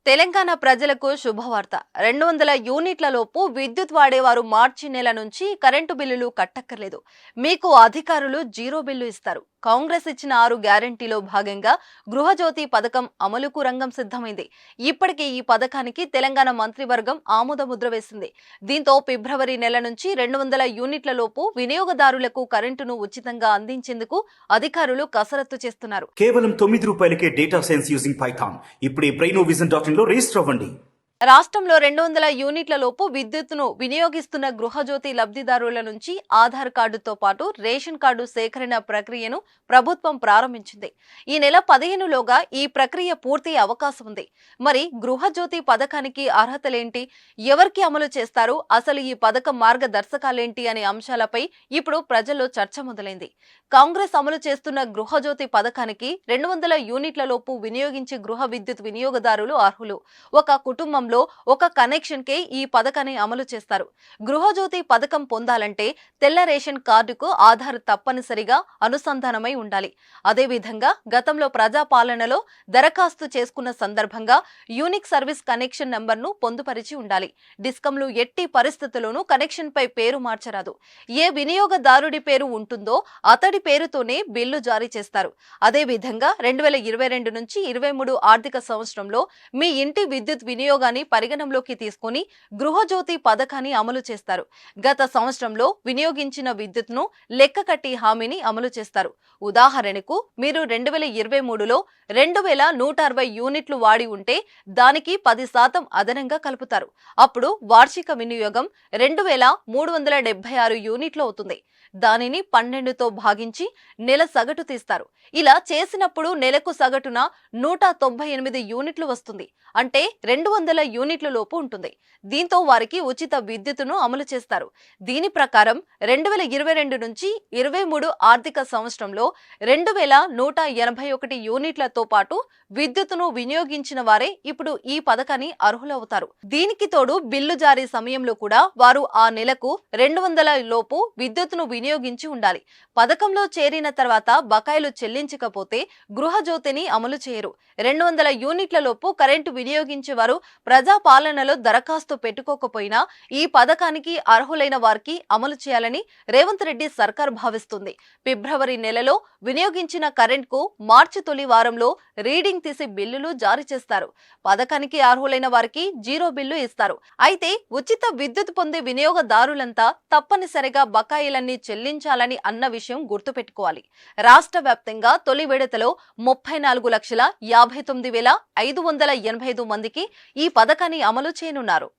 తెలంగాణ ప్రజలకు శుభవార్త. 200 యూనిట్ల లోపు విద్యుత్ వాడేవారు మార్చి నెల నుంచి కరెంటు బిల్లులు కట్టక్కర్లేదు. మీకు అధికారులు జీరో బిల్లు ఇస్తారు. కాంగ్రెస్ ఇచ్చిన 6 గ్యారంటీలో భాగంగా గృహజ్యోతి పథకం అమలుకు రంగం సిద్ధమైంది. ఇప్పటికే ఈ పథకానికి తెలంగాణ మంత్రివర్గం ఆమోద ముద్ర వేసింది. దీంతో ఫిబ్రవరి నెల నుంచి 200 యూనిట్ల లోపు వినియోగదారులకు కరెంటును ఉచితంగా అందించేందుకు అధికారులు కసరత్తు చేస్తున్నారు. కేవలం ₹9కే డేటా సైన్స్ యూజింగ్ పైథాన్. ఇప్పుడే brainovision.in లో రిజిస్టర్ అవ్వండి. రాష్ట్రంలో 200 యూనిట్ల లోపు విద్యుత్తును వినియోగిస్తున్న గృహజ్యోతి లబ్ధిదారుల నుంచి ఆధార్ కార్డుతో పాటు రేషన్ కార్డు సేకరణ ప్రక్రియను ప్రభుత్వం ప్రారంభించింది. ఈ నెల 15లోగా ఈ ప్రక్రియ పూర్తి అవకాశం ఉంది. మరి గృహజ్యోతి పథకానికి అర్హతలేంటి, ఎవరికి అమలు చేస్తారు, అసలు ఈ పథకం మార్గదర్శకాలేంటి అనే అంశాలపై ఇప్పుడు ప్రజల్లో చర్చ మొదలైంది. కాంగ్రెస్ అమలు చేస్తున్న గృహజ్యోతి పథకానికి 200 యూనిట్ల లోపు వినియోగించే గృహ విద్యుత్ వినియోగదారులు అర్హులు. ఒక కుటుంబంలో ఒక కనెక్షన్ కే ఈ పథకాన్ని అమలు చేస్తారు. గృహజ్యోతి పథకం పొందాలంటే తెల్ల రేషన్ కార్డుకు ఆధార్ తప్పనిసరిగా అనుసంధానమై ఉండాలి. అదేవిధంగా గతంలో ప్రజాపాలనలో దరఖాస్తు చేసుకున్న సందర్భంగా యూనిక్ సర్వీస్ కనెక్షన్ నంబర్ను పొందుపరిచి ఉండాలి. డిస్కంలు ఎట్టి పరిస్థితుల్లోనూ కనెక్షన్ పై పేరు మార్చరాదు. ఏ వినియోగదారుడి పేరు ఉంటుందో అతడి పేరుతోనే బిల్లు జారీ చేస్తారు. అదేవిధంగా 2022 నుంచి 23 ఆర్థిక సంవత్సరంలో మీ ఇంటి విద్యుత్ వినియోగాన్ని పరిగణంలోకి తీసుకుని గృహజ్యోతి పథకాన్ని అమలు చేస్తారు. గత సంవత్సరంలో వినియోగించిన విద్యుత్ను లెక్క కట్టి హామీని అమలు చేస్తారు. ఉదాహరణకు మీరు 2023లో 2160 యూనిట్లు వాడి ఉంటే దానికి 10% అదనంగా కలుపుతారు. అప్పుడు వార్షిక వినియోగం 2376 యూనిట్లు అవుతుంది. దానిని 12తో భాగించి నెల సగటు తీస్తారు. ఇలా చేసినప్పుడు నెలకు సగటున 198 యూనిట్లు వస్తుంది. అంటే 200 యూనిట్ల లోపు ఉంటుంది. దీంతో వారికి ఉచిత విద్యుత్తును అమలు చేస్తారు. దీని ప్రకారం 2022 నుంచి 23 ఆర్థిక సంవత్సరంలో 2181 యూనిట్లతో పాటు విద్యుత్తును వినియోగించిన వారే ఇప్పుడు ఈ పథకాన్ని అర్హులవుతారు. దీనికి తోడు బిల్లు జారీ సమయంలో కూడా వారు ఆ నెలకు 200 లోపు విద్యుత్తును వినియోగించి ఉండాలి. పథకంలో చేరిన తర్వాత బకాయిలు చెల్లించకపోతే గృహజ్యోతిని అమలు చేయరు. 200 యూనిట్ల లోపు కరెంటు వినియోగించే వారు ప్రజాపాలనలో దరఖాస్తు పెట్టుకోకపోయినా ఈ పథకానికి అర్హులైన వారికి అమలు చేయాలని రేవంత్ రెడ్డి సర్కార్ భావిస్తుంది. ఫిబ్రవరి నెలలో వినియోగించిన కరెంట్కు మార్చి తొలి వారంలో రీడింగ్ తీసి బిల్లులు జారీ చేస్తారు. పథకానికి అర్హులైన వారికి జీరో బిల్లు ఇస్తారు. అయితే ఉచిత విద్యుత్ పొందే వినియోగదారులంతా తప్పనిసరిగా బకాయిలన్నీ చెల్లించాలని అన్న విషయం గుర్తుపెట్టుకోవాలి. రాష్ట్ర వ్యాప్తంగా తొలి విడతలో 34,59,585 మందికి ఈ పథకాన్ని అమలు చేయనున్నారు.